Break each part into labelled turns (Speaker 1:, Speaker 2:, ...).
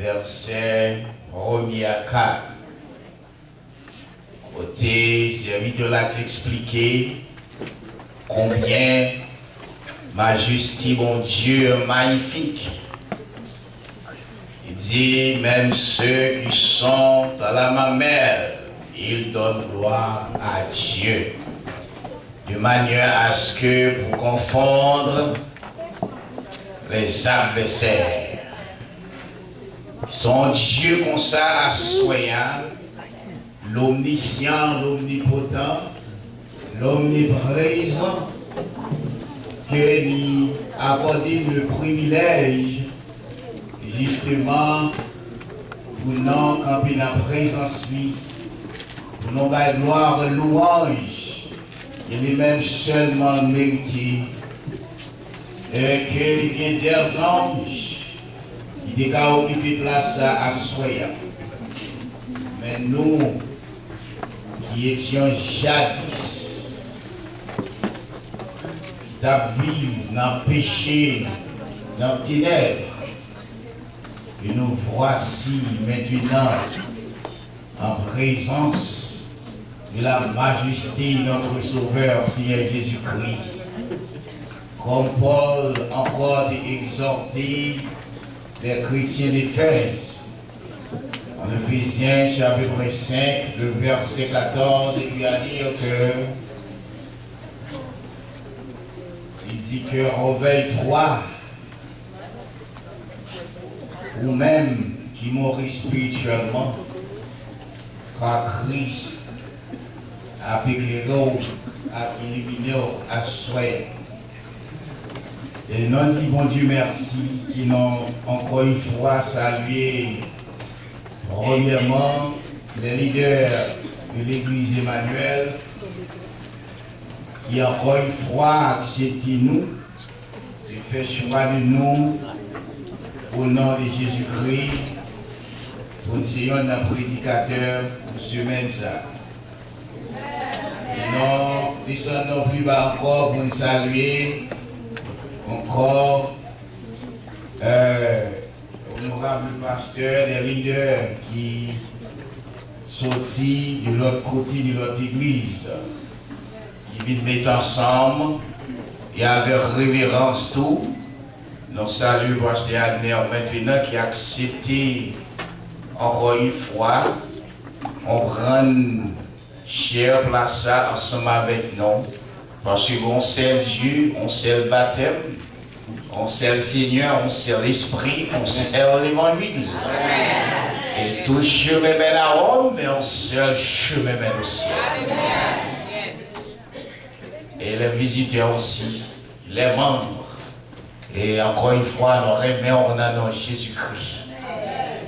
Speaker 1: verset 1er à 4. Côté serviteur l'a expliqué combien majesté, mon Dieu, magnifique. Il dit, même ceux qui sont à la mamelle, ils donnent gloire à Dieu. De manière à ce que, pour confondre les adversaires, son Dieu comme ça, assoyant, l'omniscient, l'omnipotent, l'omniprésent, que lui accordé le privilège, justement, pour nous camper la présence, pour nous la gloire, louange, et lui-même seulement mérité, et qu'il y ait des anges qui ont occupé place à Soya. Mais nous, qui étions jadis, vivre dans le péché, dans le ténèbres, et nous voici maintenant en présence de la majesté de notre Sauveur, Seigneur Jésus-Christ. Comme Paul encore exhorté les chrétiens d'Éphèse, en Éphésiens chapitre 5, le verset 14, il lui a dit il dit que réveille-toi, ou même qui mourent spirituellement, car Christ a éclairé, a illuminé à soi. Et nous disons, bon Dieu, merci, qui n'ont encore une fois salué, premièrement, les leaders de l'Église Emmanuel, qui encore une fois accepté nous, et fait choix de nous, au nom de Jésus-Christ, pour nous un prédicateur pour semaine ça. Et non, descendons plus bas encore pour nous saluer, encore, honorable pasteur, les leaders qui sortis de l'autre côté de l'autre église, qui viennent mettre ensemble et avec révérence tout. Nous saluons pasteur Adner maintenant qui a accepté encore une fois, on prend chère place ensemble avec nous, parce qu'on sait Dieu, on sait le baptême, on sait le Seigneur, on sait l'Esprit, on sait l'évangile. Et tout chemin mène à Rome, mais on sait le chemin mène au ciel. Et les visiteurs aussi, les membres. Et encore une fois, nous remercions en nom de Jésus-Christ.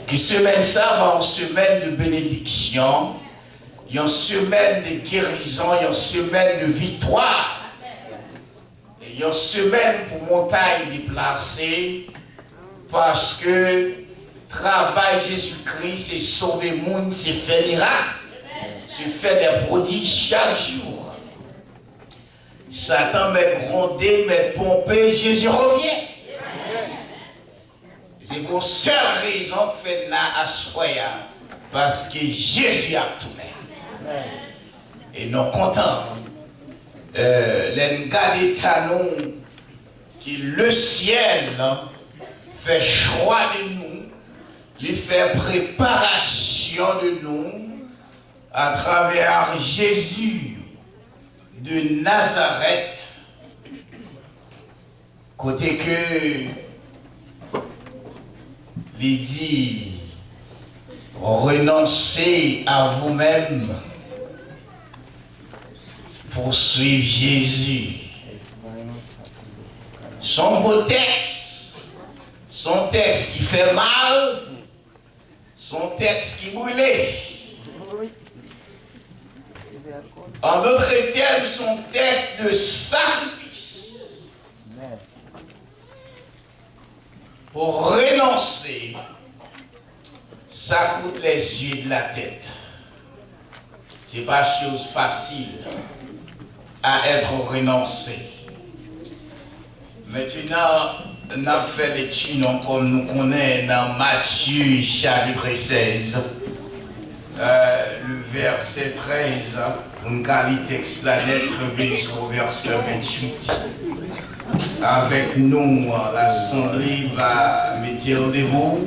Speaker 1: Qui semaine ça va une semaine de bénédiction, une semaine de guérison, une semaine de victoire. Et une semaine pour montagne déplacée, parce que travail Jésus-Christ, c'est sauver le monde, c'est faire miracle, c'est faire des prodiges chaque jour. Satan m'a grondé, m'a pompé, Jésus revient. C'est pour seule raison que fait là à Soya, parce que Jésus a tout fait. Et nous contents. Les gars d'État, qui le ciel fait choix de nous, il fait préparation de nous à travers Jésus de Nazareth, côté que il dit renoncez à vous-même pour suivre Jésus. Son beau texte, son texte qui fait mal, son texte qui brûlait. En d'autres termes, son texte de sacrifice. Pour renoncer, ça coûte les yeux de la tête. Ce n'est pas chose facile à être renoncé. Maintenant, nous avons fait lecture comme nous connaissons dans Matthieu chapitre 16. Le verset 13, on a le texte la lettre jusqu'au verset 28. Avec nous, l'Assemblée va mettre debout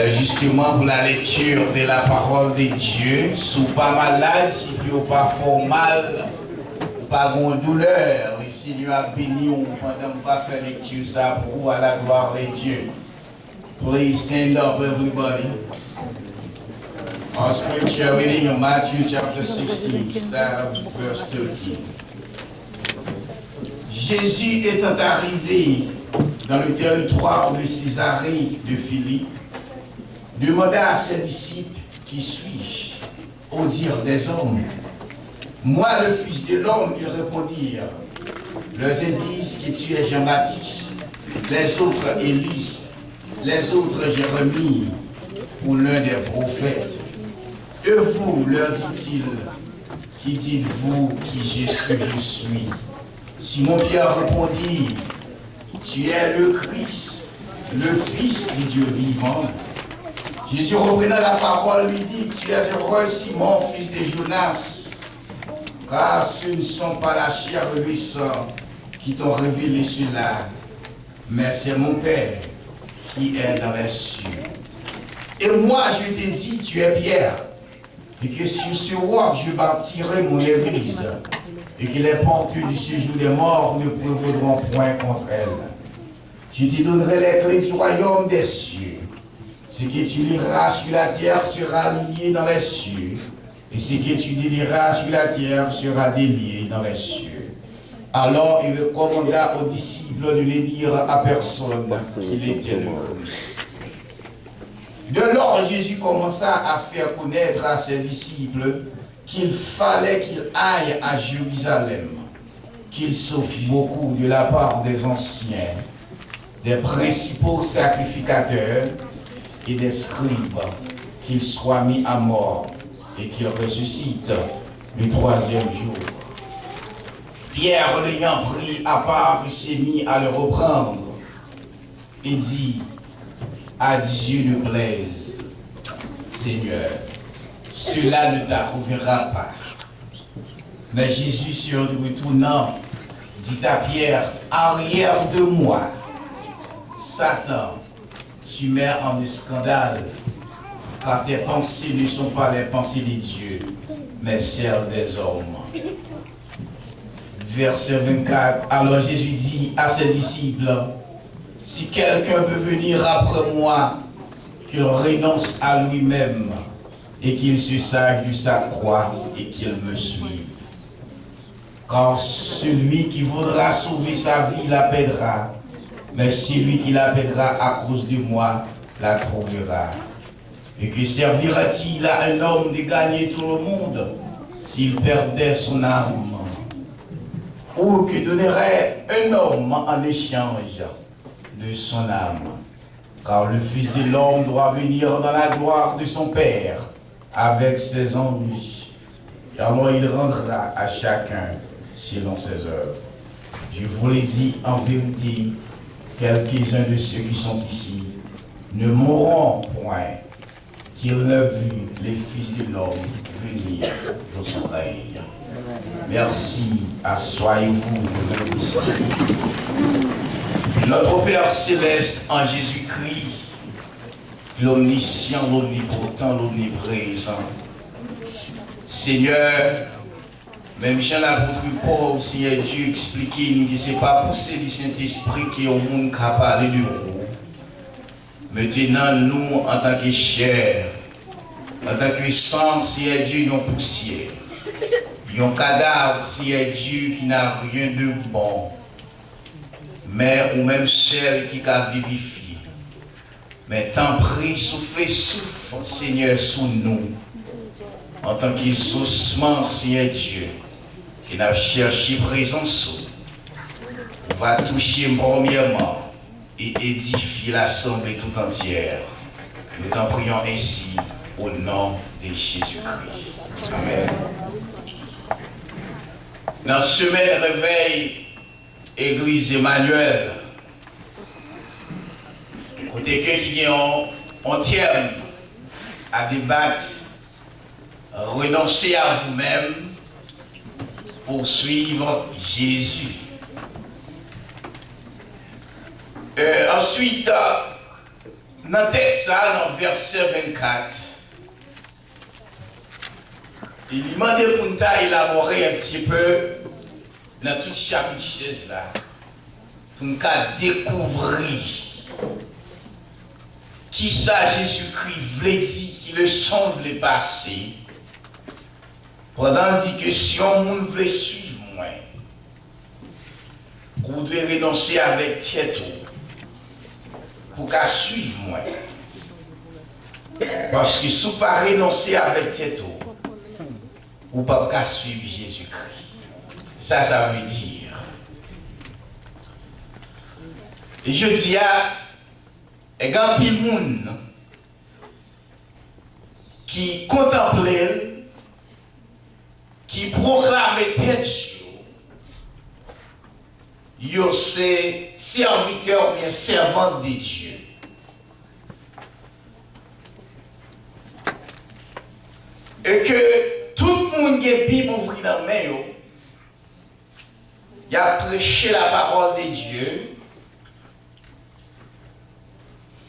Speaker 1: justement pour la lecture de la parole de Dieu. Si vous pas malade, si vous n'êtes pas fort mal, ou pas de douleur, et si nous avons béni pendant que vous faire lecture ça pour vous à la gloire de Dieu. Please stand up, everybody. Our scripture reading in Matthew chapter 16, start of verse 13. Jésus étant arrivé dans le territoire de Césarée de Philippe, demanda à ses disciples, qui suis-je au dire des hommes? Moi, le Fils de l'homme, ils répondirent. Leurs disent que tu es Jean-Baptiste, les autres Élie, les autres Jérémie, ou l'un des prophètes. Et vous, leur dit-il, qui dites-vous qui je suis? Simon-Pierre répondit, tu es le Christ, le Fils du Dieu vivant. Jésus reprenant la parole lui dit, tu es heureux Simon, fils de Jonas, car ce ne sont pas la chair et le sang qui t'ont révélé cela, mais c'est mon Père qui est dans les cieux. Et moi je t'ai dit, tu es Pierre, et que sur ce roc je bâtirai mon église, et que les portes du séjour des morts ne prévaudront point contre elle. Je te donnerai les clés du royaume des cieux. Ce que tu liras sur la terre sera lié dans les cieux, et ce que tu délieras sur la terre sera délié dans les cieux. Alors il commanda aux disciples de ne dire à personne qu'il était le Christ. De lors, Jésus commença à faire connaître à ses disciples qu'il fallait qu'il aille à Jérusalem, qu'il souffre beaucoup de la part des anciens, des principaux sacrificateurs et des scribes, qu'il soit mis à mort et qu'il ressuscite le troisième jour. Pierre, l'ayant pris à part, s'est mis à le reprendre et dit, à Dieu ne plaise, Seigneur, cela ne t'arrivera pas. Mais Jésus, se retournant, dit à Pierre, arrière de moi, Satan, tu mets en scandale, car tes pensées ne sont pas les pensées de Dieu, mais celles des hommes. Verset 24, alors Jésus dit à ses disciples, si quelqu'un veut venir après moi, qu'il renonce à lui-même et qu'il se sert de sa croix et qu'il me suive. Car celui qui voudra sauver sa vie la perdra, mais celui qui la perdra à cause de moi la trouvera. Et que servira-t-il à un homme de gagner tout le monde s'il perdait son âme? Ou que donnerait un homme en échange de son âme? Car le Fils de l'homme doit venir dans la gloire de son Père avec ses anges. Et alors il rendra à chacun selon ses œuvres. Je vous l'ai dit en vérité, quelques-uns de ceux qui sont ici ne mourront point qu'ils n'aient vu les fils de l'homme venir dans son règne. Merci, asseyez-vous. Notre Père céleste en Jésus-Christ, l'omniscient, l'omnipotent, l'omniprésent. Seigneur, même Jean l'apôtre Paul, Seigneur Dieu, expliqué nous que ce n'est pas pour du Saint-Esprit qui est au monde qui a parlé de vous. Maintenant, nous, en tant que chair, en tant que sang, Seigneur Dieu, nous poussière. Un cadavre, Seigneur Dieu, qui n'a rien de bon. Mais ou même celle qui a vivifié. Mais tant prie, souffle, Seigneur, sous nous. En tant qu'exaucement, Seigneur Dieu, qui n'a cherché présence, on va toucher premièrement et édifier l'assemblée tout entière. Nous t'en prions ainsi au nom de Jésus-Christ. Amen. Dans la semaine réveil, Église Emmanuel, Côté que qui on terme à débattre, renoncer à vous-même pour suivre Jésus. Ensuite, dans le texte, dans le verset 24, il demandait pour nous élaborer un petit peu dans tout chapitre 16 là, pour nous découvrir qui ça Jésus-Christ voulait dire, qui le son voulait passer. Pendant dit que si on voulait suivre moi, vous devez renoncer avec tête pour qu'à suivre moi. Parce que si vous ne pas renoncer avec tête, vous ne pouvez pas suivre Jésus-Christ. Ça veut dire. Et je dis à il y a un peu de monde qui contemplait, qui proclamait tête, yo c'est serviteur ou bien servante de Dieu. Et que tout le monde qui est Bible ouvert dans la main, il a prêché la parole de Dieu.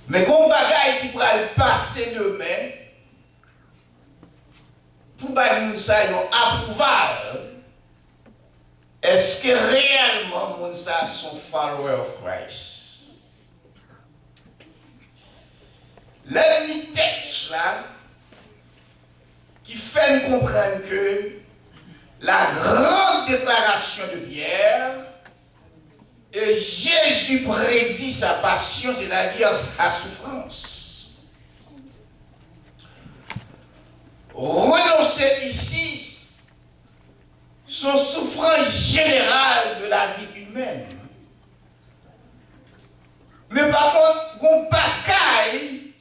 Speaker 1: Mais quand bagaille qui pourra le passer demain, pour que nous ayons approuval, est-ce que réellement nous sommes followers of Christ? L'ennemi texte là, qui fait nous comprendre que la grande déclaration de Pierre, et Jésus prédit sa passion, c'est-à-dire sa souffrance. Renoncer ici, son souffrance générale de la vie humaine. Mais par contre, on bataille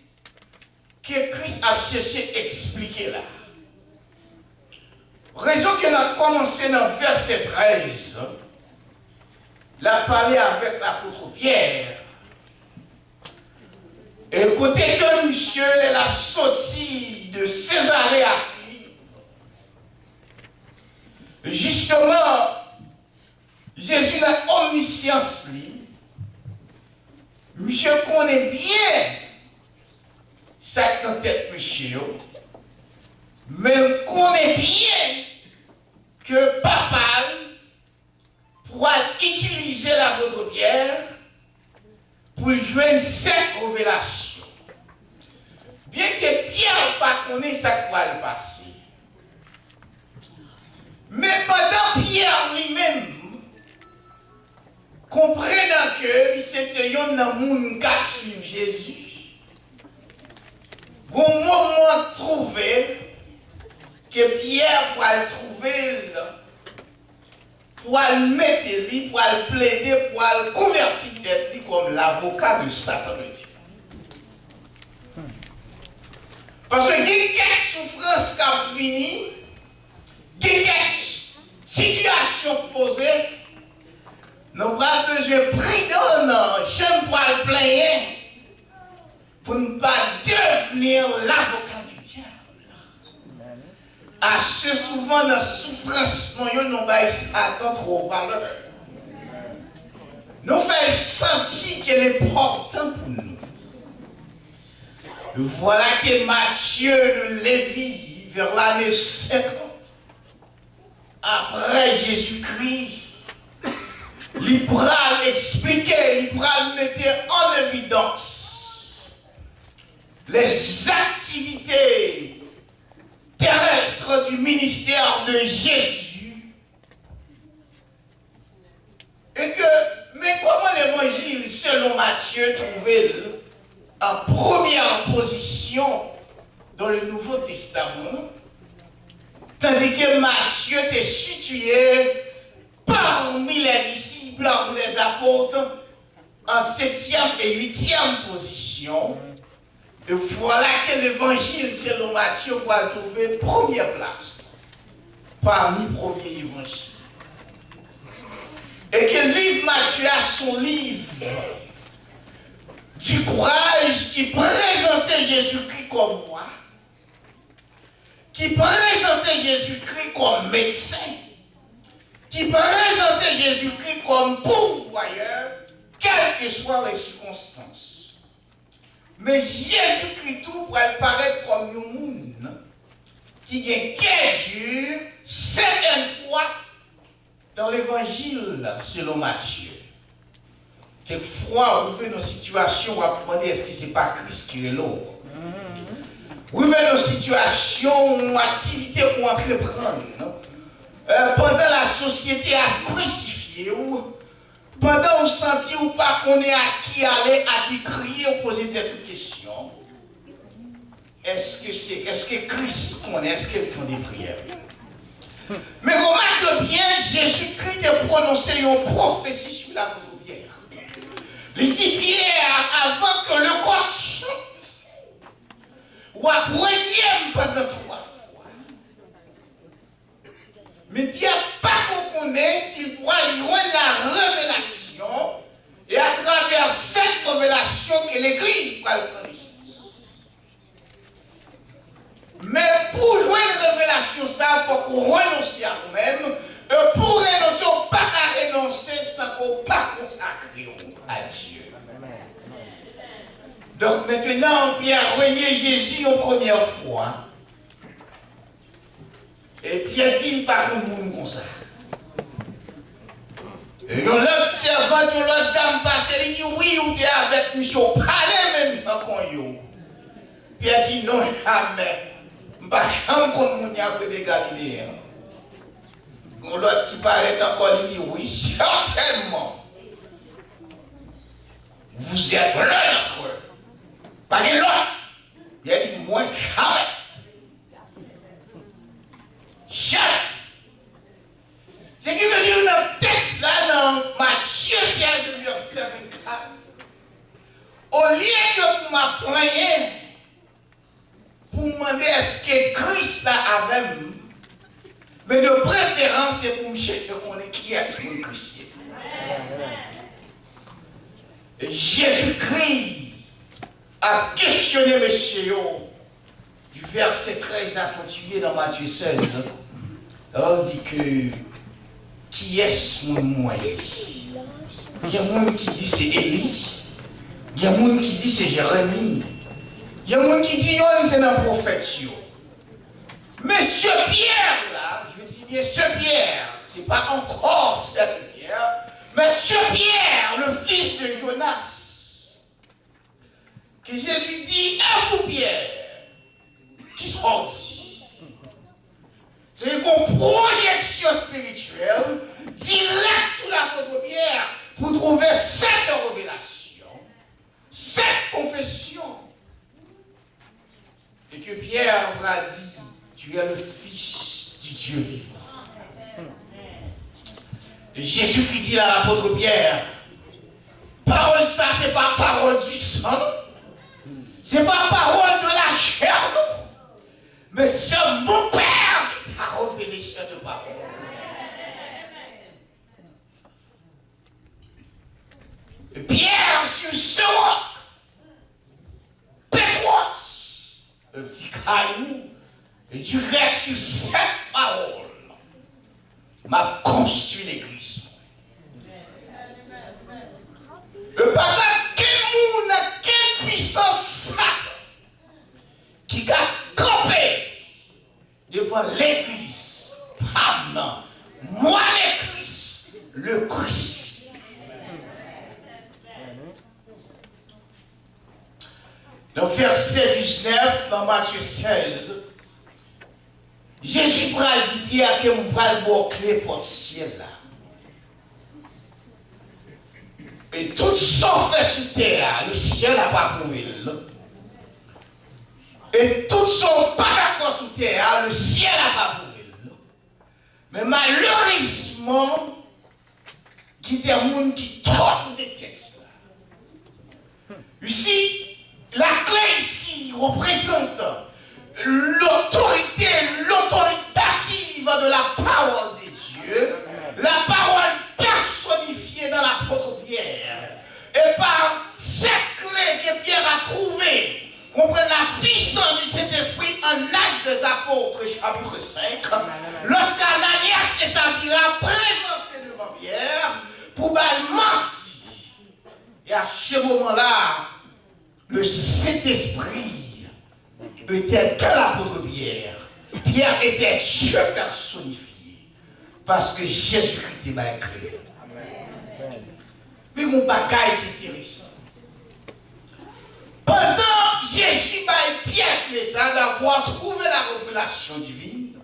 Speaker 1: que Christ a cherché à expliquer là. Raison qu'il a commencé dans le verset 13. L'a parlé avec l'apôtre Pierre. Et côté que monsieur l'a sorti de Césarée à Philippe, justement, Jésus n'a omniscience lui. Monsieur connaît bien ça dans tête monsieur, mais connaît bien que papa pour utiliser l'apôtre Pierre pour joindre cette révélation. Bien que Pierre n'a pas connu ça qui va le passer. Mais pendant Pierre lui-même, comprenant que c'était un homme qui a suivi Jésus, au moment trouvé que Pierre va le trouver pour le mettre lui, pour le plaider, pour le convertir tête comme l'avocat de Satan de Dieu. Parce que il y a quelques souffrances qui ont fini, il y a quelques situations posées, nous avons besoin de prudence, je pour le plaindre, pour ne pas devenir l'avocat du diable. Assez souvent dans la souffrance, nous n'avons pas trop valeur. Nous faisons sentir qu'elle est importante pour nous. Voilà que Matthieu de Lévi, vers l'année 50, après Jésus-Christ, il pourra l'expliquer, il pourra le mettre en évidence les activités terrestres du ministère de Jésus. Et que, mais comment l'évangile selon Matthieu trouvait en première position dans le Nouveau Testament, tandis que Matthieu était situé parmi les disciples, les apôtres, en 7e et 8e position. Et voilà que l'évangile selon Matthieu va trouver première place parmi les premiers évangiles. Et que le livre Matthieu a son livre du courage, qui présentait Jésus-Christ comme moi, qui présentait Jésus-Christ comme médecin, qui présentait Jésus-Christ comme pourvoyeur, quelles que soient les circonstances. Mais Jésus-Christ tout pour paraître comme un monde qui vient dur certaines fois dans l'évangile selon Matthieu. Quelquefois, vous venez dans une situation où vous demandez est-ce que ce n'est pas Christ qui est l'autre. Vous venez dans une situation, une activité qu'on entreprendre. Pendant la société a crucifié, pendant vous sentez ou pas qu'on est à qui aller, à qui crier, ou poser des questions. Est-ce que Christ connaît, est-ce qu'il font des prières? Mais remarque bien, Jésus-Christ a prononcé une prophétie sur la Pierre. Il dit Pierre, avant que le coq chante, ou à premier pendant 3 fois. Mais Pierre, pas qu'on connaît, s'il voit la révélation, et à travers cette révélation que l'Église va le prendre. Mais pour jouer une révélation, ça, il faut qu'on renonce à nous-mêmes. Et pour renoncer, on ne peut pas renoncer sans qu'on ne pas consacrer à Dieu. Donc maintenant, Pierre voyait Jésus une première fois. Et Pierre dit par le monde comme ça. Et l'autre servante, l'autre dame passe, elle dit oui, ou bien avec monsieur, parlez même pas qu'on y. Pierre dit non, jamais. Je ne sais pas si des Galiléens. L'autre qui paraît encore, il dit oui, certainement. Vous êtes l'un d'entre eux. Pas de l'autre. Il a dit moi, jamais. Jamais. Ce qui veut dire dans le texte, là, dans Matthieu 5, verset 24, au lieu que pour m'apprendre, pour demander est-ce que Christ là avait, mais de préférence c'est pour me chercher qu'on est qui est ce Christ. Jésus-Christ a questionné le Chéo du verset 13 à continuer dans Matthieu 16. On dit que qui est-ce moi? Il y a un qui dit c'est Élie, il y a un qui dit c'est Jérémie. Il y a des gens qui disent que c'est un prophète. Mais ce Pierre là, je dis bien ce Pierre, ce n'est pas encore cette Pierre, mais ce Pierre, le fils de Jonas, que Jésus dit, un fou Pierre, qui sortit. C'est une projection spirituelle directe sur l'apôtre Pierre pour trouver cette révélation, cette confession. Et que Pierre a dit, tu es le Fils du Dieu vivant. Et Jésus-Christ dit à l'apôtre Pierre, parole ça, ce n'est pas parole du sang, ce n'est pas parole de la chair, non. Mais c'est mon Père qui t'a révélé cette parole. Et Pierre, sur ce roc, Pétros, un petit caillou, et direct sur cette parole, m'a construit l'église. Le pas quel monde, quelle puissance qui a campé devant l'église. Pardon, moi l'église, le Christ. Dans verset 19, dans Matthieu 16, Jésus a dit Pierre que mon bras le clé pour le ciel là. Et tout son fait sur terre, le ciel n'a pas prouvé. Et tout son pas d'accord sur terre, le ciel n'a pas prouvé. Mais malheureusement, il y a des gens qui trompent des textes. Ici, la clé ici représente l'autorité, l'autoritative de la parole de Dieu, la parole personnifiée dans l'apôtre Pierre. Et par cette clé Saint-Esprit en Actes des Apôtres, chapitre 5, lorsqu'Ananias et Saphira présentés devant Pierre pour mentir. Et à ce moment-là, le Saint-Esprit était dans l'apôtre Pierre. Pierre était Dieu personnifié. Parce que Jésus-Christ m'a écrit. Mais mon bagaille qui est intéressant. Pendant Jésus m'a Pierre ça d'avoir trouvé la révélation divine,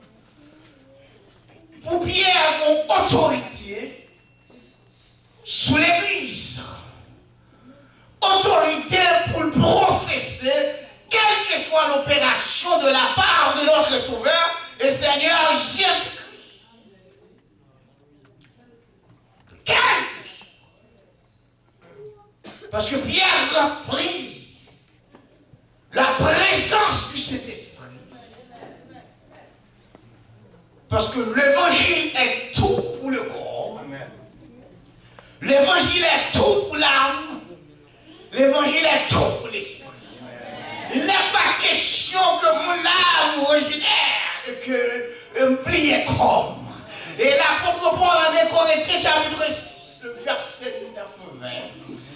Speaker 1: pour Pierre avoir autorité sur l'Église. Autorité pour le professer, quelle que soit l'opération de la part de notre Sauveur et Seigneur Jésus-Christ. Parce que Pierre remplit la présence du Saint-Esprit. Parce que l'évangile est tout pour le corps. L'évangile est tout pour l'âme. L'évangile est tout pour l'esprit. Il n'est pas question que mon âme originaire et que me plie comme. Et l'apôtre Paul en 1 Corinthiens chapitre 6, le verset 20,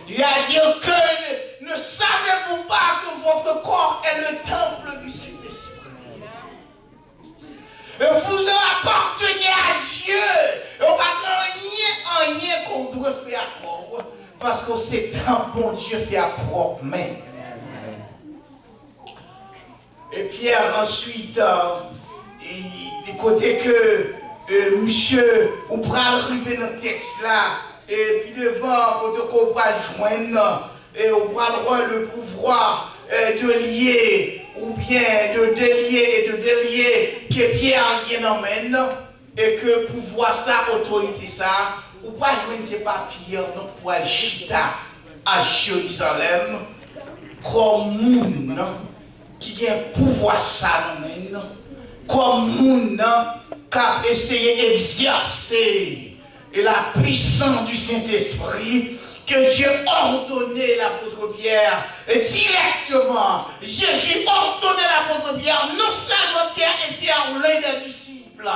Speaker 1: il a dit que ne savez-vous pas que votre corps est le temple du Saint-Esprit. Et vous appartenez à Dieu. Et on n'a rien qu'on doit faire encore. Parce que c'est un bon Dieu fait à propre main. Et Pierre ensuite, du côté que monsieur, on pourra arriver dans le texte là, et puis devant, on va joindre, et on va avoir le pouvoir de lier, ou bien de délier et de délier, que Pierre y emmène, et que pouvoir ça, autorité ça, on va joindre ces papiers, donc pour aller chita à Jérusalem, comme moun qui a pouvoir ça, comme moun qui a essayé d'exercer et la puissance du Saint-Esprit que Dieu ordonnait l'apôtre Pierre directement. Jésus ordonnait l'apôtre Pierre, non seulement Pierre était l'un des disciples,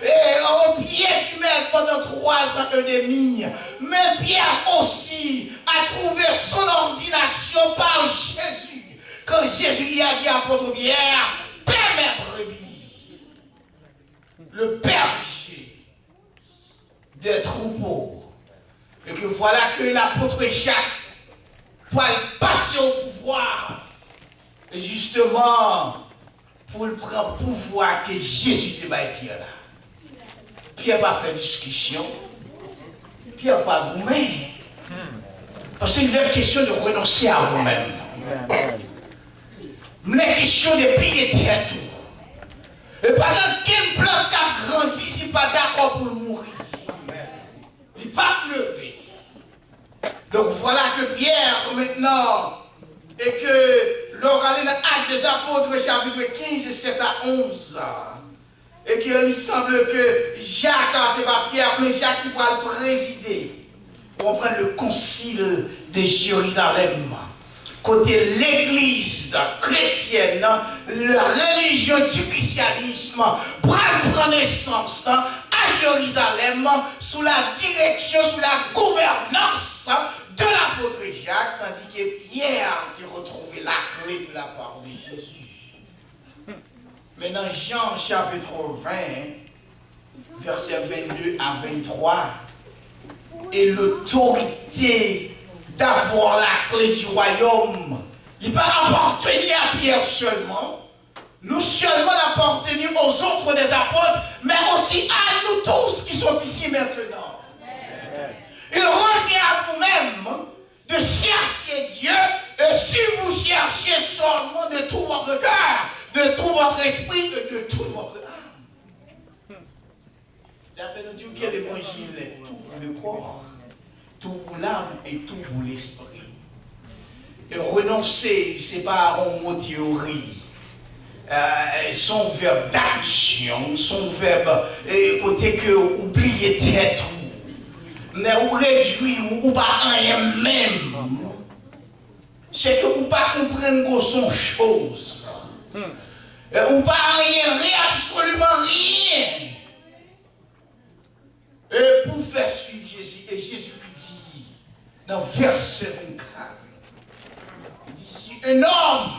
Speaker 1: et au pied du maître pendant 3 ans et demi, mais Pierre aussi a trouvé son ordination par Jésus. Quand Jésus y a dit à l'apôtre Pierre, paix mes brebis, le berger des troupeaux. Et que voilà que l'apôtre Jacques va passer au pouvoir. Et justement, pour le prendre pouvoir que Jésus te baille Pierre là. Pierre va faire discussion. Pierre va gourmet. Parce que c'est une question de renoncer à vous-même. Mais la question de plier terre tout. Et par exemple, quel plan t'a grandi si pas d'accord pour mourir? Il ne va pas lever. Donc voilà que Pierre maintenant, et que l'oral dans Actes des Apôtres, chapitre 15, 7 à 11, et qu'il semble que Jacques, c'est pas Pierre, mais Jacques qui va le présider. On prend le concile de Jérusalem. Côté l'église chrétienne, la religion du christianisme prend naissance à Jérusalem sous la direction, sous la gouvernance de l'apôtre Jacques, tandis que Pierre qui retrouvait la clé de la parole de Jésus. Maintenant, Jean chapitre 20, versets 22 à 23, et l'autorité d'avoir la clé du royaume. Il va appartenir à Pierre seulement, nous seulement l'appartenir aux autres des apôtres, mais aussi à nous tous qui sommes ici maintenant. Il revient à vous-même de chercher Dieu, et si vous cherchez seulement de tout votre cœur, de tout votre esprit et de toute votre âme. D'après nous Dieu que l'évangile est tout pour le corps, tout pour l'âme et tout pour l'esprit. Et renoncer, ce n'est pas un mot théorie. Son verbe d'action, son verbe, côté que oublier tête, mais ou réduire ou pas rien même. C'est que vous ne comprenez pas son chose. Ou pas rien, absolument rien. Et pour faire suivre Jésus, et Jésus dit, dans verset 24, il dit, si un homme,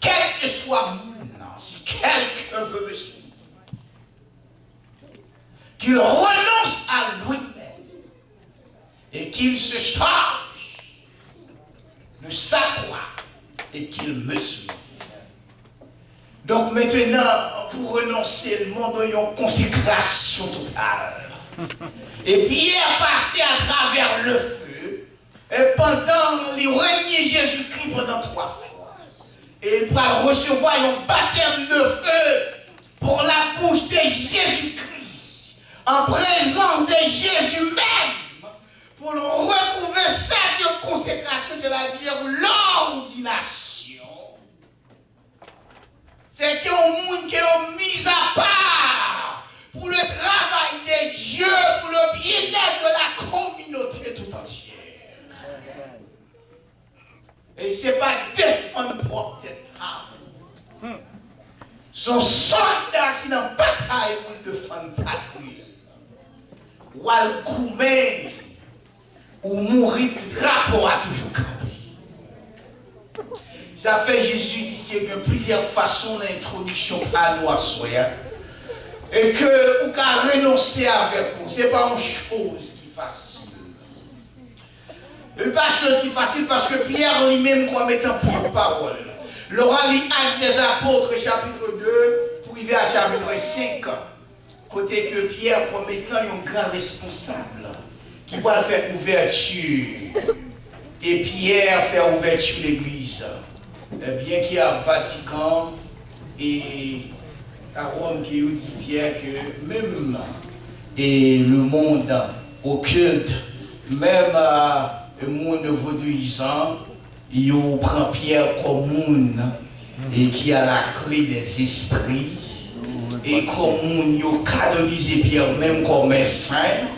Speaker 1: quel que soit maintenant, si quelqu'un veut me suivre, qu'il renonce à lui-même et qu'il se charge de sa croix et qu'il me suive. Donc maintenant, pour renoncer, le monde a une consécration totale. Et Pierre passait à travers le feu, et pendant les régner Jésus-Christ pendant 3 fois. Et il va recevoir un baptême de feu pour la bouche de Jésus-Christ, en présence de Jésus même, pour retrouver cette consécration, c'est-à-dire l'ordination. C'est qu'il y a un monde qui est mis à part pour le travail de Dieu, pour le bien-être de la communauté tout entière. Et ce n'est pas défendre propre tête. Son soldat qui n'a pas bataille pour défendre patrie. Ou al coumer, ou mourir, rapport à toujours camper. Ça fait Jésus dit qu'il y a plusieurs façons d'introduction à nous à soi. Et que vous pouvez renoncer avec vous. Ce n'est pas une chose qui est facile. Ce n'est pas une chose qui est facile parce que Pierre lui-même, comme étant porte-parole, l'aura lu Actes des Apôtres, chapitre 2, pour arriver à chapitre 5. Côté que Pierre, comme étant un grand responsable, qui va faire ouverture. Et Pierre fait ouverture de l'église. Bien qu'il y a Vatican et à Rome qui dit Pierre que même et le monde occulte, même le monde vaudouisant, il prend Pierre comme monde et qui a la clé des esprits et comme il canonise Pierre même comme un saint.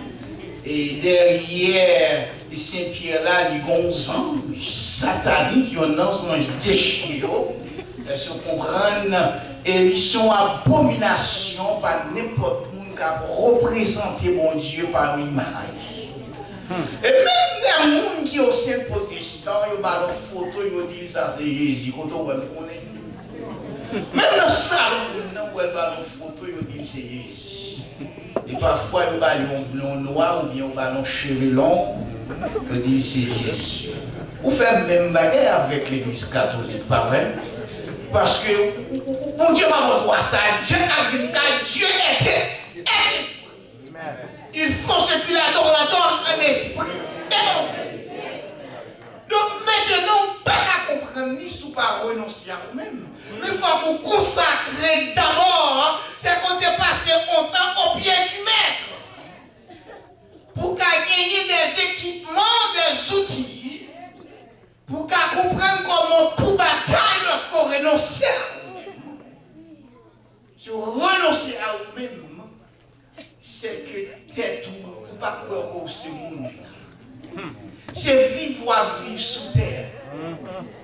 Speaker 1: Et derrière Saint-Pierre là, il y a un ange satanique, il y a un ange déchiré. Est-ce que vous comprenez? Et ils sont abomination par n'importe qui a représenté mon Dieu par une image. Et même les gens qui sont saint protestants, ils ont une photo, ils disent ça c'est Jésus. Quand on voit le même dans le salon, ils ont une photo, ils disent c'est Jésus. Et parfois, ils ont un blond noir ou bien ils ont un cheveux long. Ils disent c'est Jésus. Vous faites même bagarre avec l'église catholique, pas vrai? Parce que, mon Dieu m'a droit ça, Dieu a vu Dieu était esprit. Il faut ce qu'il adore un esprit. Donc maintenant, on ne peut pas comprendre ni sous pas renoncer à vous-même. Mais il faut vous consacrer d'abord, c'est qu'on est passé longtemps au pied du maître. Pour gagner des équipements, des outils, pour comprendre comment pour bataille lorsqu'on renonce à vous-même. Si vous renoncez à vous-même, c'est que tête ou pas croire au monde. C'est vivre sous terre.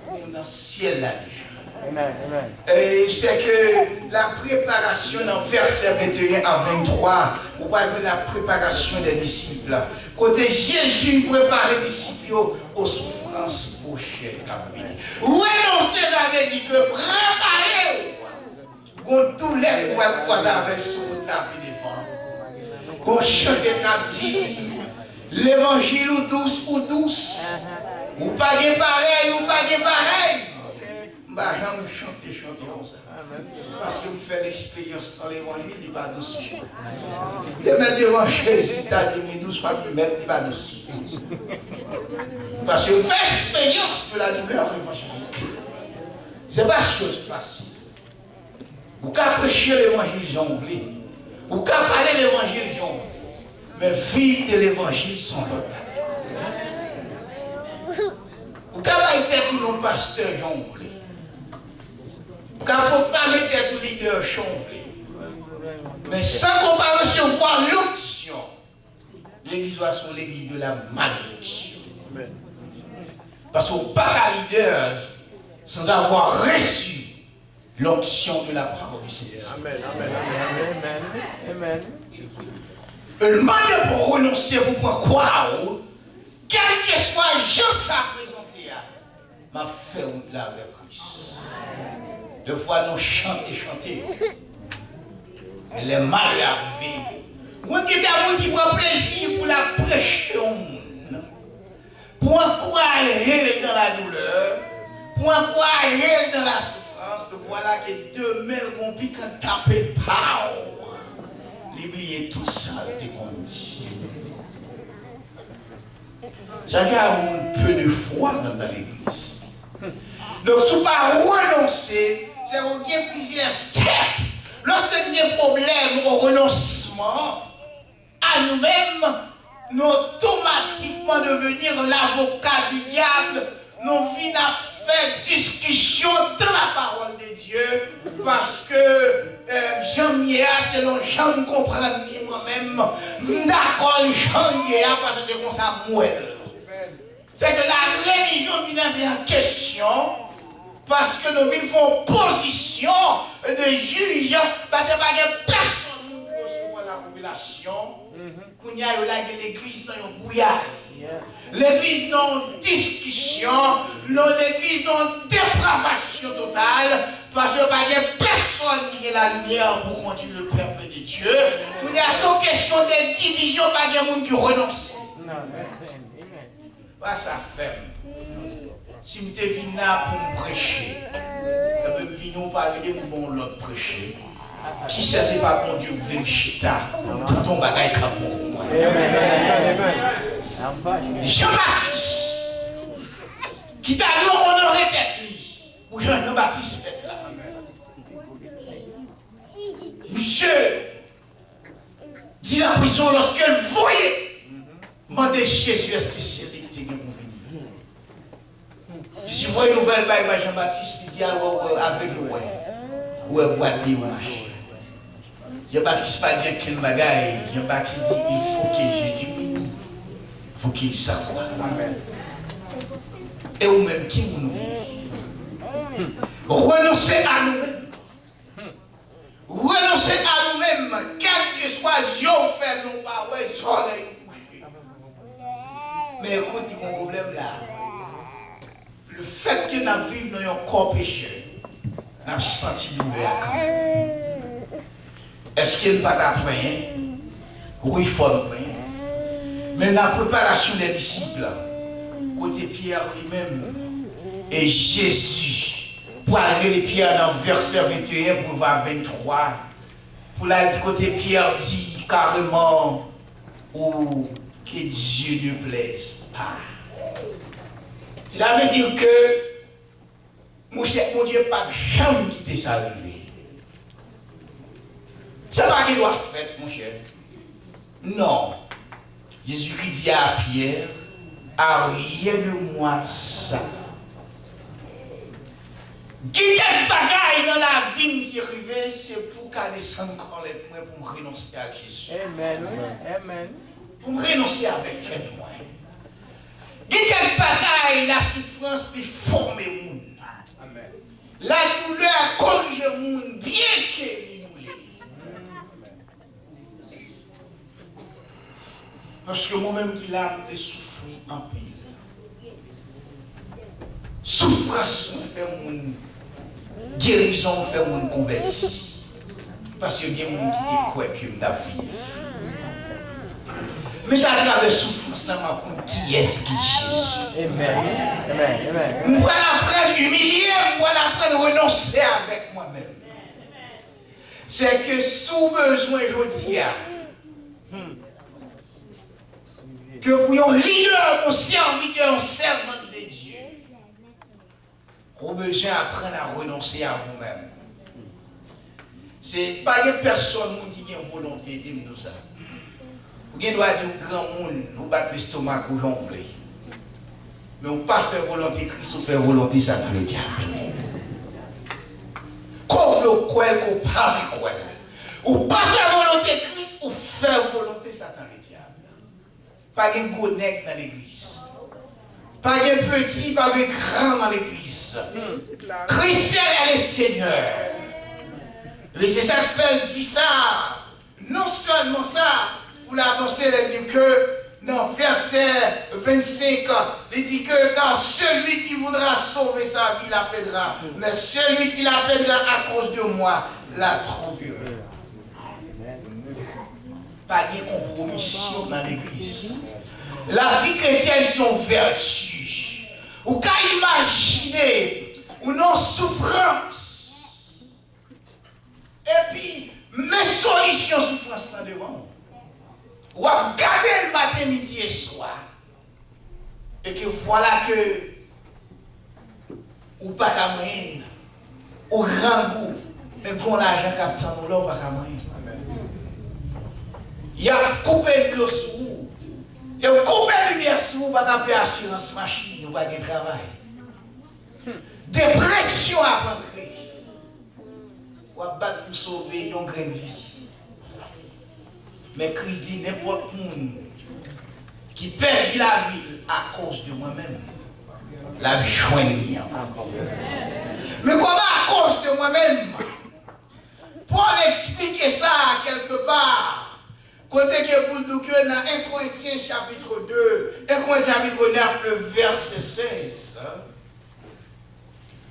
Speaker 1: Dans le ciel là. Et c'est que la préparation dans verset 21 à 23, on parle de la préparation des disciples. Côté Jésus prépare les disciples aux souffrances prochaines. Renoncer, j'avais dit que préparer contre tous les croisés avec sur la vie devant. Qu'on chante et dit l'évangile ou douce. Ou pas pareil, ou pas pareil. Bah, j'aime chanter comme ça. Parce que vous faites l'expérience dans l'évangile, il va douce. Et mettre devant Jésus, t'as dit, douce, pas plus mettre, il va douce. Parce que vous faites l'expérience de la douleur évangélique. Ce n'est pas chose facile. Vous pouvez prêcher l'évangile, j'en voulais. Vous pouvez parler l'évangile, j'en voulais. Mais vivre de l'évangile sans l'autre. Vous pouvez être tout le pasteur, j'en voulais. Vous pouvez être tout le leader, j'en voulais. Mais sans qu'on va recevoir l'onction, l'église va être l'église de la malédiction. Parce qu'on n'est pas leader sans avoir reçu l'onction de la parole du Seigneur.
Speaker 2: Amen, amen, amen, amen, amen.
Speaker 1: Le manière pour renoncer, pour pouvoir croire, quel que soit je ça présenté, m'a fait route là avec Christ. Deux fois nous chanter. Mais les mal arrivés. Moi qui prend plaisir pour la prêcher au monde, pour encourager dans la douleur, pour encourager dans la souffrance, voilà que demain vont piquer taper power. L'oublier tout ça, dès qu'on dit. Chacun a un peu de foi dans l'église. Donc, si vous ne renoncer, c'est qu'il y a plusieurs steps. Lorsque il y a des problèmes au renoncement, à nous-mêmes, nous automatiquement devenir l'avocat du diable, nous venons à faire discussion dans la parole de Dieu, parce que j'aime selon j'aime comprendre moi-même, d'accord, j'aime parce que c'est comme ça, moi. C'est que la religion vient entrer en question, parce que nous vivons position de juge, parce que pas de personne nous recevoir la révélation, qu'on y a l'église dans un brouillard. L'église dans une discussion, l'église dans une dépravation totale, parce que pas de personne qui est la lumière pour conduire le peuple de Dieu. Il y a sans question de division, pas de monde qui renonce. Pas ça fait. Si je suis venu là pour me prêcher, je vais venir parler pour l'autre prêcher. Qui sait c'est pas mon Dieu vous voulez me chita tout ton bagage comme moi. Jean-Baptiste qui t'a dit on aurait tête ou Jean-Baptiste fait là. Monsieur dit la prison lorsqu'elle voyait demander Jésus est-ce que c'est lui qui pour venir. Si vous voyez une nouvelle baille Jean-Baptiste il dit alors avec le ouais. Ouais boîte ou marche. Jean-Baptiste pas dire quel bagaille. Jean-Baptiste dit il faut que Jésus il faut qu'il sache. Amen. Et vous-même qui nous renoncez à nous-mêmes. Renoncez à nous-mêmes, quel que soit Dieu fait nous pas ouais soleil. Mais écoutez mon problème là. Le fait que nous vivons dans un corps pécheur, nous avons senti douleur. Est-ce qu'il n'y a pas d'apprendre? Oui, il faut l'apprendre. Mais la préparation des disciples, côté Pierre lui-même, et Jésus, pour aller les Pierre dans le verset 21 pour voir 23, pour aller du côté Pierre dit carrément, oh, que Dieu ne plaise pas. Cela veut dire que mon Dieu n'a pas jamais quitté ça arriver. C'est pas qu'il doit faire, mon cher. Non. Jésus-Christ dit à Pierre, arrière-moi ça. Quitter le bagaille dans la vie qui arrivait, c'est pour qu'elle descende encore les points pour me renoncer à Jésus.
Speaker 2: Amen. Amen.
Speaker 1: Pour me renoncer avec tel point. Quitter le bagaille, la souffrance peut former le monde. Amen. La douleur corrige le monde, bien qu'il parce que moi-même qui l'âme de souffrir en pile. Souffrance me fait mon guérison, me fait mon converti. Parce que il y a des gens qui croient que je vais vivre. Mais ça à travers souffrance, dans ma compte, qui est-ce qui Jésus? Amen. Amen. Je vais apprendre à humilier, je vais apprendre à renoncer avec moi-même. C'est que sous besoin, je dis, que pour un leader, un serviteur, un servant de Dieu, on a besoin d'apprendre à renoncer à vous-même. Ce n'est pas une personne qui a une volonté de nous ça. Vous doit dire au grand monde, nous battre l'estomac ou j'en voulais. Mais on ne pas faire volonté Christ, on fait volonté Satan le diable. Qu'on veut quoi, qu'on pas quoi. Ou pas faire volonté Christ, ou faire volonté Satan le diable. Pas de gros nègre dans l'église. Pas de petit, pas de grand dans l'église. Christ est le Seigneur. Et c'est ça que fait dit ça. Non seulement ça, pour l'avancer, il dit que, dans verset 25, il dit que car celui qui voudra sauver sa vie l'appellera, mais celui qui l'appellera à cause de moi la trouvera. Pas de compromission dans l'église. La vie chrétienne, sont vertus. Ou qu'à imaginer, ou non souffrance. Et puis, mes solutions souffrance là devant. Ou à garder le matin, midi et soir. Et que voilà que, ou pas qu'à moyen, ou rangou, mais qu'on l'argent captant, ou là, ou pas qu'à moyen. Il y a coupé de l'eau sur vous. Il y a coupé de lumière sur vous, pas d'appeler assurance machine, ou pas de travail. Dépression à rentrer. Ou à battre pour sauver une grande vie. Mais Christ dit n'importe qui qui perd la vie à cause de moi-même, la vie joigne. Mais comment à cause de moi-même? Pour expliquer ça quelque part, côté que pour nous que dans 1 Corinthiens chapitre 2, 1 Corinthiens chapitre 9, le verset 16,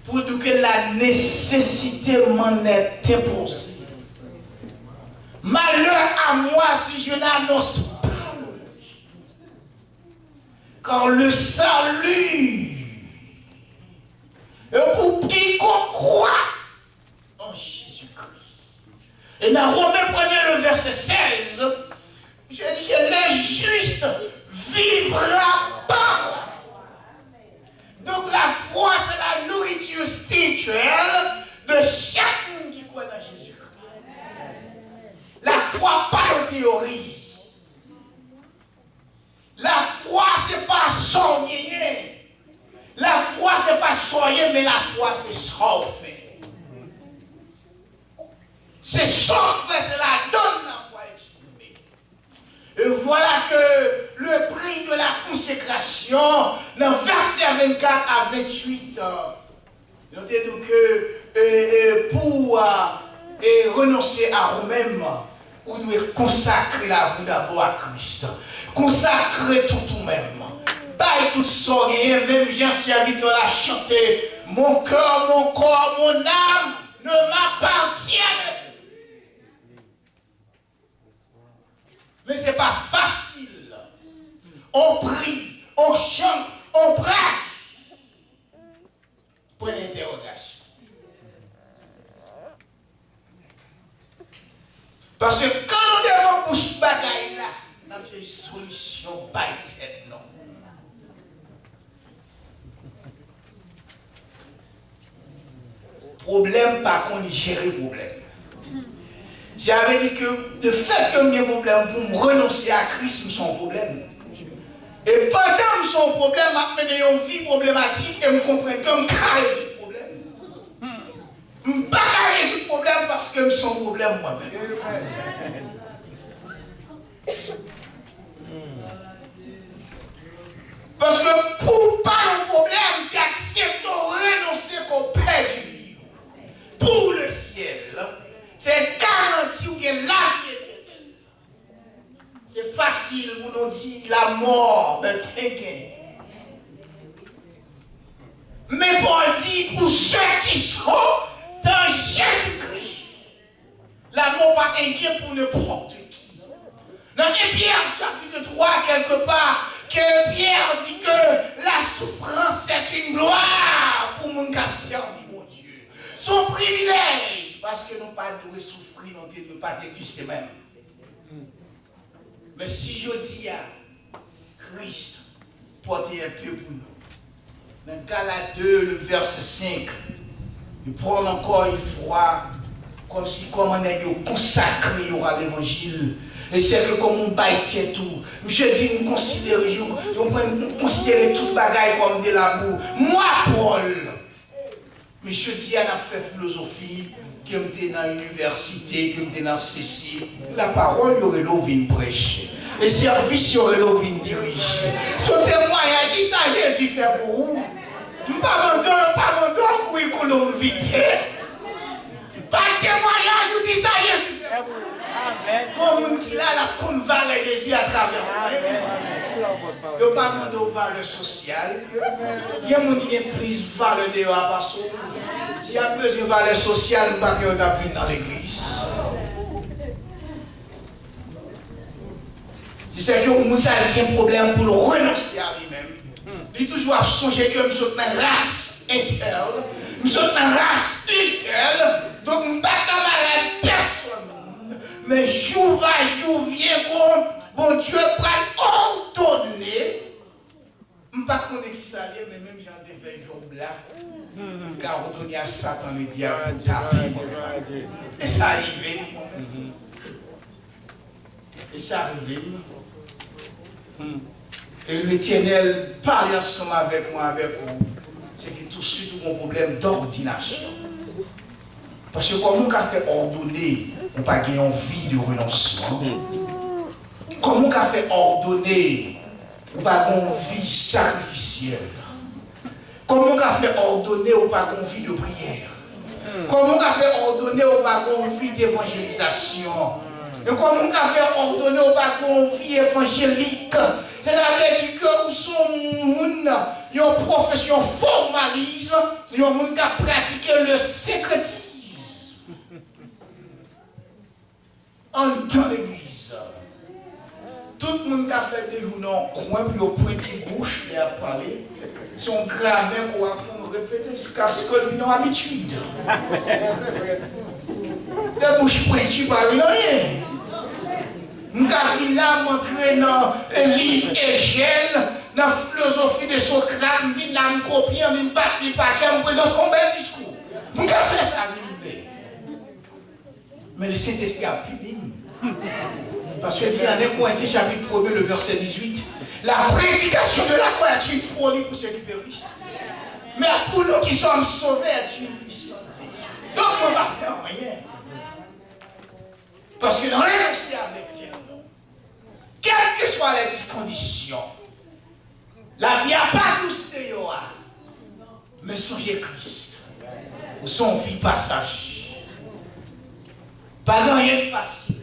Speaker 1: pour nous que la nécessité m'en est imposée. Malheur à moi si je n'annonce pas. Car le salut, et pour quiconque croit en Jésus-Christ. Et dans Romains 1er, le verset 16, je dis que l'injuste vivra par la foi. Donc la foi, c'est la nourriture spirituelle de chacun qui croit dans Jésus-Christ. La foi, pas de théorie. La foi, ce n'est pas soigner. La foi, ce n'est pas soigner, mais la foi, c'est sauver. C'est sauver, c'est la donne la foi exprimée. Et voilà que le prix de la consécration, dans verset 24 à 28, notez donc que pour renoncer à vous-même, vous devez consacrer la vie d'abord à Christ. Consacrer tout même. Baille tout ça, même Jean-Serge qui l'a chanté. Mon cœur, mon corps, mon âme ne m'appartiennent plus. Mais ce n'est pas facile. On prie, on chante, on prêche. Point d'interrogation. Parce que quand on devons bouche bagaille là, on a une solution pas tête, non. Problème par contre, gérer le problème. Si j'avais dit que de fait que j'ai un problème pour me renoncer à Christ, c'est son problème. Et pendant que son problème, je mené une vie problématique et je comprends que je ne peux pas résoudre le problème. Je ne peux pas résoudre le problème parce que c'est son problème moi-même. Parce que pour pas le problème, c'est accepter de renoncer qu'on perd du vivre. Pour le ciel, c'est garanti que la vie éternelle. C'est facile pour nous dire la mort, mais t'es. Mais pour dire pour ceux qui sont dans Jésus-Christ, l'amour pas inquiet pour n'importe qui. Dans 1 Pierre chapitre 3, quelque part, que Pierre dit que la souffrance c'est une gloire pour mon qui servi mon Dieu. Son privilège, parce que nous ne pas de souffrir, nous ne pouvons pas exister même. Mais si je dis à Christ, portez un peu pour nous. Dans Galates 2, le verset 5, il prend encore une fois, comme si comme on est consacré à l'évangile. Et c'est que comme on baille tout, je dis, nous considérons tout bagaille comme de la boue. Moi, Paul, monsieur dit, on a fait philosophie, que j'étais dans l'université, que j'étais dans ceci. La parole, il y aurait l'eau vient prêcher. Le service, il y aurait l'eau vient diriger. Son témoignage, dit ça, Jésus fait pour vous. Pas mon couille qu'on l'on vite. Pas de témoignage, vous dites ça, Jésus fait pour vous. Comme un qui a la convalée Jésus à travers vous. Il n'y a pas de valeur sociale. Il y a une prise valeur de l'Abasso. S'il y a besoin de valeur sociale, il n'y a pas de venir dans l'église. C'est que vous avez un problème pour le renoncer à lui-même. Il toujours à songer que nous sommes une race interne, nous sommes une race interne, donc nous ne sommes pas malade personne. Mais jour va, jour vient, bon Dieu prend ordonner. Je ne sais pas qui ça est, mais même j'en ai fait jour là. Car ordonner à Satan le diable pour taper. Et ça arrive. Et ça arrive. Et l'Éternel parle ensemble avec moi, avec vous. C'est que tout de suite, mon problème d'ordination. Parce que comme on a fait ordonner, on n'a pas envie de renoncement. Comme on a fait ordonner, on n'a pas envie sacrificielle. Comme on a fait ordonner, on n'a pas envie de prière. Comme on a fait ordonner, on n'a pas envie d'évangélisation. Et comme on a fait ordonner, on n'a pas envie évangélique. C'est-à-dire que nous sommes une profession formaliste, nous avons pratiqué le secrétisme. En dans l'église, tout le monde a fait des jours dans le coin, puis au point de bouche, et à parler. C'est un grammaire qu'on va répéter, parce que nous avons l'habitude. Des bouches pointues, pas rien. Nous avons là montré dans le livre Hegel, dans la philosophie de Socrate, nous avons copié, nous avons battu le paquet, nous présentons un bel discours. Nous avons fait ça. Mais le Saint-Esprit a puni. Parce que dit dans 1 Corinthiens chapitre 1, le verset 18, la prédication de la croix est une folie pour ceux qui périssent. Mais pour nous qui sommes sauvés, est une puissance. Donc on ne va faire rien. Parce que dans l'élection avec Dieu, quelles que soient les conditions, la vie n'a pas tous de Yoa. Mais songez Christ. Ou son vie passage. Pas rien de facile.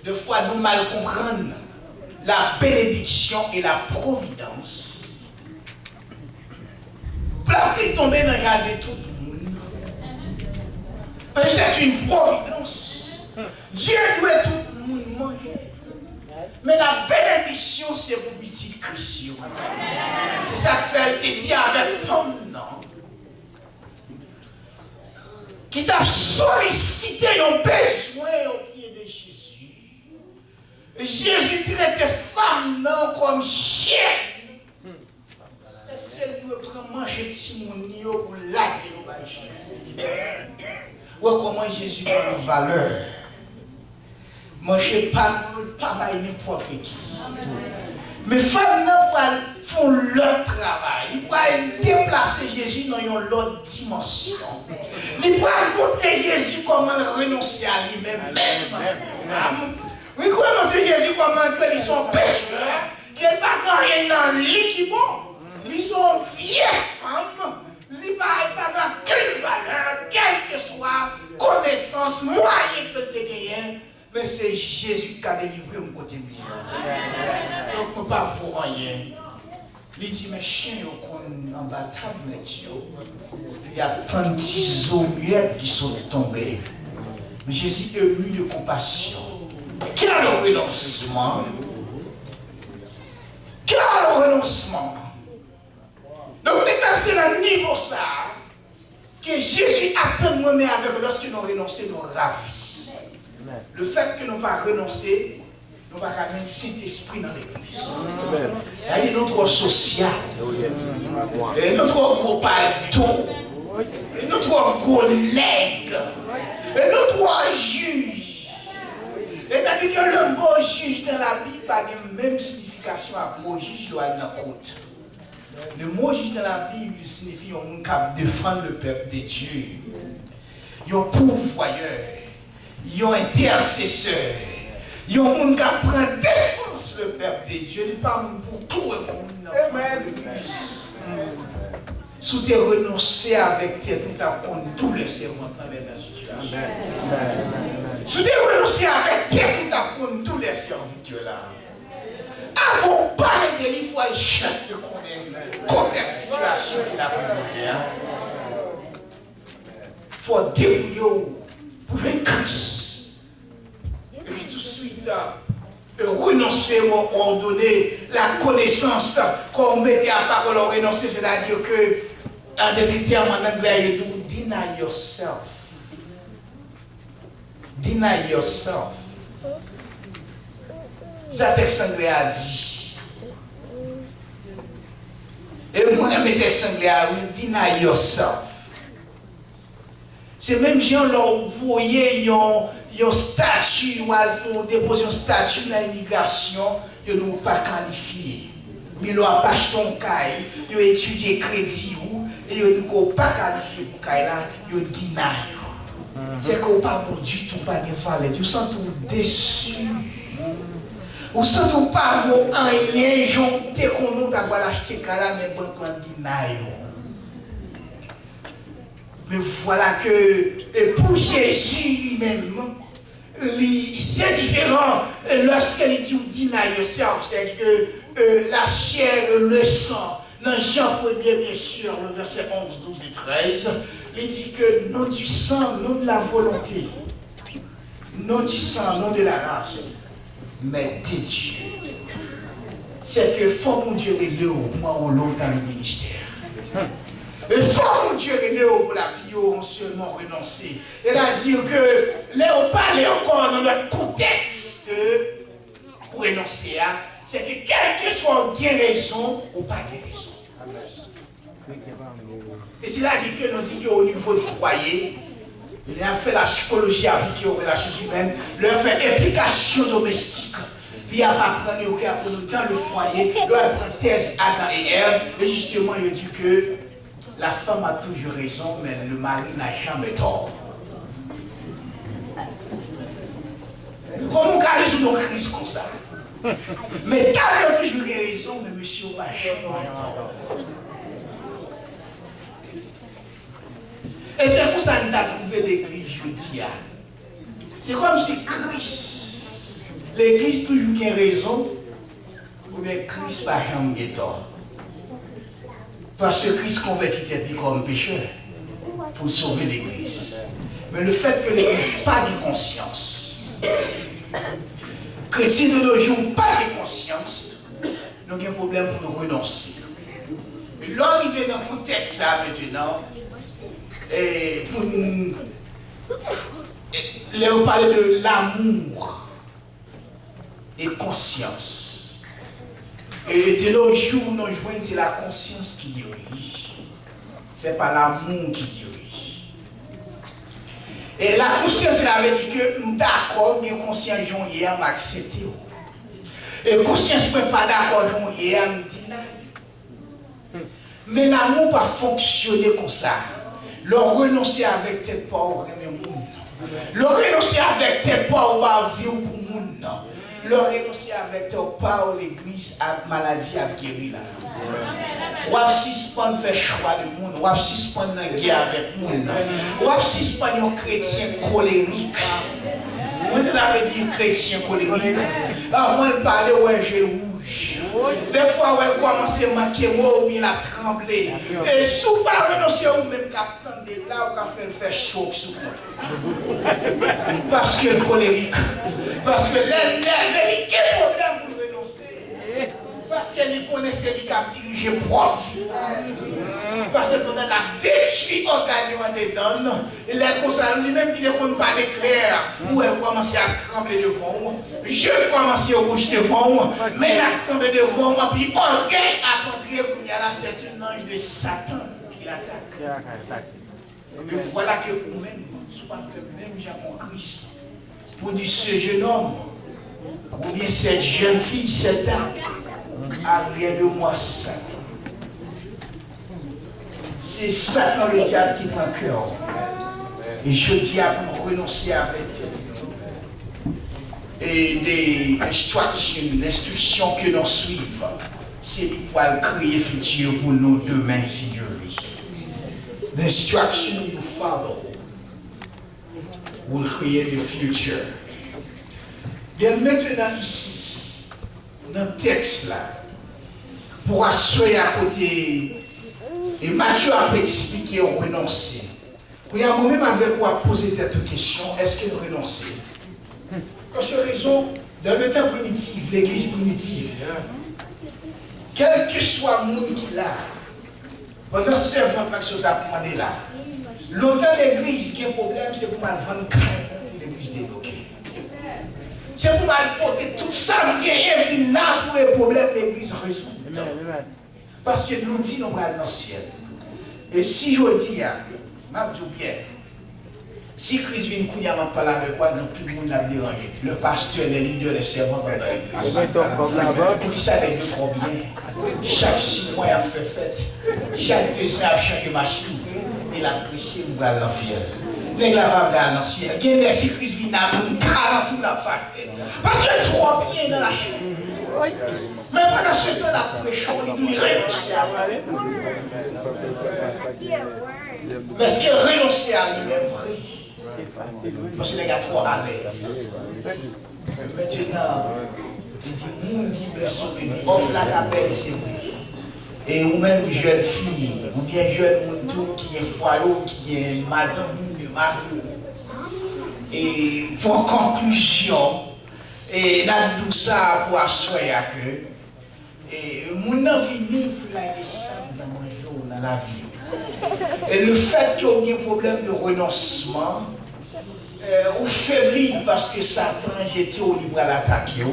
Speaker 1: Deux fois nous mal comprendre la bénédiction et la providence. La pluie tomber dans le regard de tout le monde. Parce que c'est une providence. Dieu doit tout le monde manger. Mais la bénédiction, c'est pour petit Christ. C'est ça que fait dit avec femme, non? Qui t'a sollicité un besoin au pied de Jésus. Jésus traite femme non comme chien. Est-ce qu'elle doit prendre manger de Simonio pour laguer au bâche? Ou comment Jésus a une valeur? Manger pas n'importe qui. Mais femmes font leur travail. Ils peuvent déplacer Jésus dans une autre dimension. Ils peuvent montrer Jésus comment renoncer à lui-même. Oui, comment c'est Jésus comment ils sont pécheurs, qu'ils n'ont pas rien dans lui qui bon. Ils sont vieilles femmes. Ils n'ont pas quelle valeur, quelle que soit connaissance, moyen que tu aies. Mais c'est Jésus qui a délivré mon côté mien. Donc, on ne peut pas vous rien. Il dit, mes chiens, en bataille, il y a tant d'isos muettes qui sont tombés. Mais Jésus est venu de compassion. Quel renoncement? Quel renoncement? Donc, c'est le niveau ça que Jésus appelle moi-même avec lorsque nous renonçons nos ravis. Le fait que nous n'avons pas renoncé, nous n'avons pas amené Saint-Esprit dans l'église. Il y a notre social, notre gros paletot, notre gros leg, notre juge. C'est-à-dire que le mot juge dans la Bible n'a pas la même signification à mot juge dans la côte. Le mot juge dans la Bible signifie qu'on défend le peuple de Dieu. un pourvoyeur, un intercesseur, un monde qui prend défense le peuple de Dieu, il n'est pas pour tout le monde. Amen. Si tu renonces avec tes tout à prendre tous les serments dans la situation. Si tu renonces avec tes tout à prendre tous les serviteurs là. Avant pas de délire, il faut chaque connaître la situation de la communauté. Il faut débrouiller pour un Christ. Et tout de suite, renoncer ou ordonner la connaissance qu'on mettait à parole au renoncer, c'est-à-dire que, en des termes en anglais, il dit deny yourself. Deny yourself. Ça texte anglais a dit. Et moi, le texte anglais a dit deny yourself. C'est même si on voyait un statut, ou déposer un statut dans l'immigration, ils ne pas qualifié. Mais ils n'ont pas acheté un caille, ils ont étudié crédit, et ils n'ont pas qualifié pour caille là, ils ont deny. C'est qu'on pas bon du tout, pas de valeur. Ils sont tous déçus. Ou sent ou pas vous en rien, j'en t'ai qu'on a acheté cala mais bon plan deny. Mais voilà que et pour Jésus lui-même, c'est différent lorsqu'il dit deny yourself, c'est que la chair, le sang, dans Jean 1er bien sûr, le verset 11, 12 et 13, il dit que non du sang, non de la volonté, non du sang, non de la race, mais de Dieu. C'est que faut mon Dieu est là moi ou l'autre dans le ministère. Et faut mon Dieu est là pour la vie on seulement renoncer. Elle a dit que là on parle encore dans notre contexte de renoncer c'est que quelle que soit guérison ou pas guérison. Et c'est là que nous dit qu'au niveau du foyer, il a fait la psychologie appliquée aux relations humaines, il a fait implication domestique. Puis il a appris dans le foyer, il a appris thèse Adam et Ève, et justement il dit que la femme a toujours raison, mais le mari n'a jamais tort. Comment on peut résoudre une crise comme ça? Mais t'as toujours raison, mais monsieur n'a jamais tort. Et c'est pour ça qu'on a trouvé l'église jeudi. C'est comme si Christ, l'église toujours qui a raison, ou bien Christ n'a jamais tort. Parce que Christ convertit comme pécheur pour sauver l'église. Mais le fait que l'église n'a pas de conscience, chrétiens de nos jours pas de conscience, nous avons un problème pour nous renoncer. L'arrivée dans le contexte là maintenant, et pour nous parler de l'amour et conscience. Et de nos jours, nous jouons c'est la conscience qui dirige. Ce n'est pas l'amour qui dirige. Et la conscience, elle avait dit que d'accord, mais conscience, j'en ai accepté. Et conscience, je ne suis pas d'accord, j'en ai dit. Mais l'amour n'a pas fonctionné comme ça. Le renoncer avec tes pauvres, le renoncer avec tes pauvres, vivre pour le monde. Le renoncer avec tes pauvres, l'église à maladie à guérir là. Ou à suspendre faire choix du monde, ou à suspendre la guerre avec le monde, ou à suspendre un chrétien colérique. Vous avez dit chrétien colérique. Avant de parler, ouais, j'ai rouge. Des fois, elle commence à manquer moi ou bien à trembler. Et si vous ne pas renoncer ou même qu'à attendre là, ou qu'à faire choc sur vous. Parce que le colérique. Parce que les nerfs, quel problème pour renoncer? Parce qu'elle connaissait qu'il a dirigé propre. Parce que pendant la détruit organe dedans, il est comme ça, lui-même qui ne peut pas clair, où elle commençait à trembler devant moi. Je commençais à rouge devant moi, mais elle a tremblé devant moi, puis orgueil a montré qu'il y a là, c'est un ange de Satan qui l'attaque. Et voilà que vous-même, soit fait même Jean Christ, pour dire ce jeune homme, ou bien cette jeune fille, cette dame, arrière de moi, Satan. C'est Satan le diable qui prend cœur. Et je dis à vous renoncer avec et des instructions que nous suivons. C'est pour créer futur pour nous demain si Dieu veut. The instruction you follow will create the future. Bien maintenant ici, dans le texte là, pour assurer à côté, et Matthieu a expliqué au renoncer. Il y a un moment avec quoi poser cette question, est-ce qu'il renonce? Parce que raison, dans le temps primitif, l'église primitive, quel que soit le monde qui l'a, pendant ce servant que je t'ai demandé là, longtemps l'église qui a un problème, c'est pour mal vendre l'église débloquée. C'est pour mal porter tout ça, qui est pour les problèmes de l'église résout. Parce que nous disons nous allons dans le ciel. Et si je dis, je dis bien, si Christ vient nous parler avec quoi, tout le monde l'a dérangé. Le pasteur, les leaders, les servants dans l'église. Pour qui ça les deux combien? Chaque 6 mois, il a fait fête. Chaque 2 ans, il a changé de machine. Il a apprécié nous allons dans le ciel. Les gars dans le ciel. Il y a si Christ vient nous dans toute la fête. Parce que trop bien dans la chaîne. Mais pendant ce temps, la prêche, on dit renoncer à lui-même. Mais est-ce qu'il renonce à lui-même vrai? Parce que les gars trop à l'aise. Maintenant, il dit, nous qui besoin offre la capelle, c'est et ou même jeune fille, ou bien jeune monde qui est foyer, qui est madame, et pour conclusion, et dans tout ça pour assurer que mon envie vivre la descente dans la vie. Et le fait qu'il y ait un problème de renoncement, ou faibli parce que Satan j'étais au libre à l'attaquer.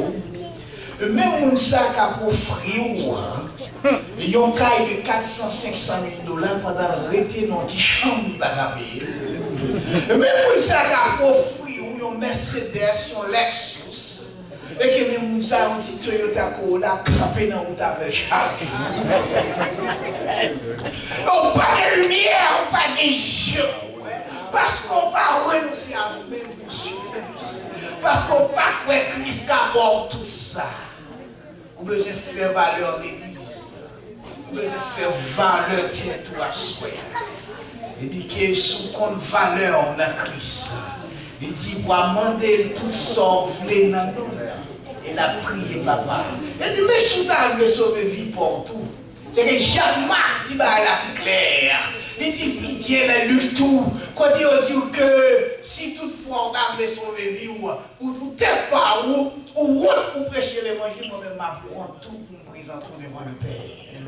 Speaker 1: Même un sac à offrir, il y a un caille de 400-500 000 $, pendant l'arrêté dans une chambre de payer. Même un sac à offrir, un Mercedes, un Lexus, et que même un sac à un petit Toyota Corolla campé dans le avec charge. On n'a pas de lumière, on n'a pas de jeu. Parce qu'on va renoncer à nous-mêmes pour suivre Christ. Parce qu'on ne va pas Christ aborde tout ça. On a besoin de faire valeur l'église. On a besoin de faire valeur territoire soi. Il dit que sous compte valeur dans Christ. Il dit pour amender tout ça, voulez dans nous. Et la prière, papa. Il dit, mais si vous avez sauvé vie pour tout. C'est que Jean-Marc dit la claire. Il dit bien lu tout. Quand il dit que si toutefois on a sauvé vie ou tête pas ou pour prêcher l'évangile, moi-même m'apprends tout pour me présenter devant le Père.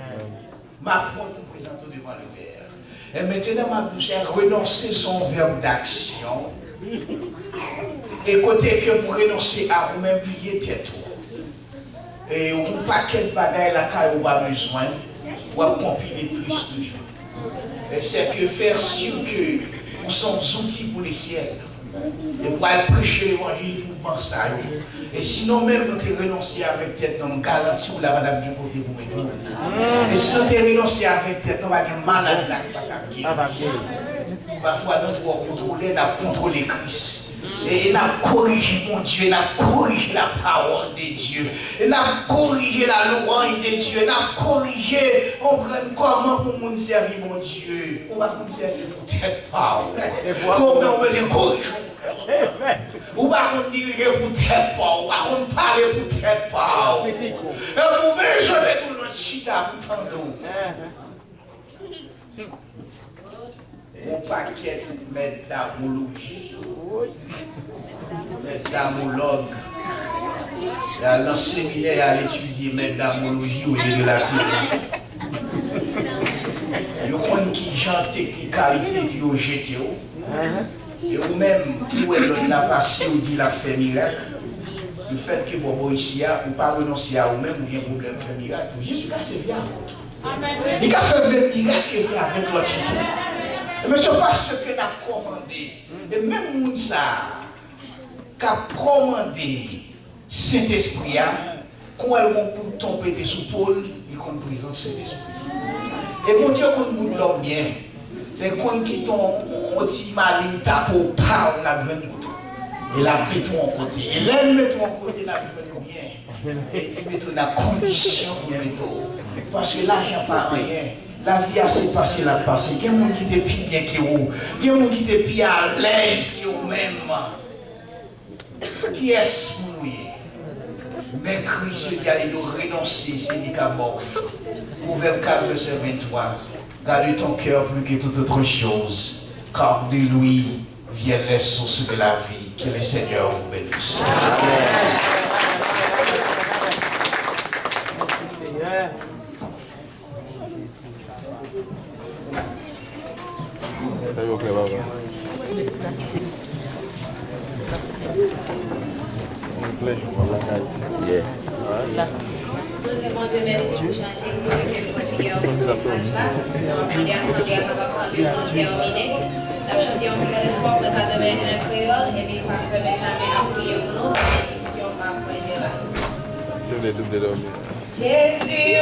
Speaker 1: M'apprends pour me présenter devant le Père. Et maintenant, ma bouche a renoncé son verbe d'action. Et côté que pour renoncer à vous-même, plier tête. Et on paquet de bagailles là quand on a besoin, on va compiler plus toujours. Et c'est que faire sûr que nous sommes outils pour les ciels. Et pour aller prêcher l'évangile pour penser à eux. Et sinon, même nous te renoncer avec tête, on garantit où la madame bien côté pour mettre. Et si nous te renoncer avec tête, on va être malade là qui va pas bien. Parfois, nous devons contrôler, nous contrôler Christ. Et il a corrigé mon Dieu, il a corrigé la parole de Dieu, il a corrigé la louange de Dieu, il a corrigé comment pour nous servir mon Dieu. On va nous servir pour tête pas. Comment on veut dire corriger. On va nous diriger pour tête pas, on va nous parler pour tête pas. Et vous mesurez tout notre chita pour prendre. Mon paquet met d'amologie, met d'amologue. Dans le séminaire, à étudier met d'amologie au lieu de la technique. Il y a des gens qui ont technicalité qui ont jeté. Et vous-même, vous avez la passé ou dit la fait miracle. Le fait que vous ici, ou pas renoncer à vous-même, ou bien problème fait miracle. Jésus a servi à vous. Il a fait le miracle avec l'autre. Mais ce n'est pas ce que nous avons commandé. Et même nous, ça, qu'a commandé Saint-Esprit, quand elles vont tomber sous Paul, ils ont pris Saint-Esprit. Et mon Dieu, quand nous l'avons bien, C'est qu'on qui ton petit mali tape au pas, on a besoin de couteau. Et là, mettons en côté. Et là, mettons en côté, là, bien. Et mettons la condition pour mettons. Parce que l'argent pas rien. La vie assez facile à passer. Il y a des gens qui étaient plus bien que vous. Il y a des gens qui étaient plus à l'aise que vous-même. Qui est-ce que nous sommes? Mais Christ qui allait nous renoncer, c'est dit qu'à mort. Proverbe 4, verset 23. Garde ton cœur plus que toute autre chose, car de lui viennent les sources de la vie. Que le Seigneur vous bénisse.
Speaker 2: Amen. Merci Seigneur.
Speaker 3: Tout le monde merci pour chanter quelques prières pour ce message-là. On va ensemble à terminer. La chanter en seul espoir de 81 créole et puis pasteur Benjamin a prié pour nous. Bénédiction par Frère Gérard. Jésus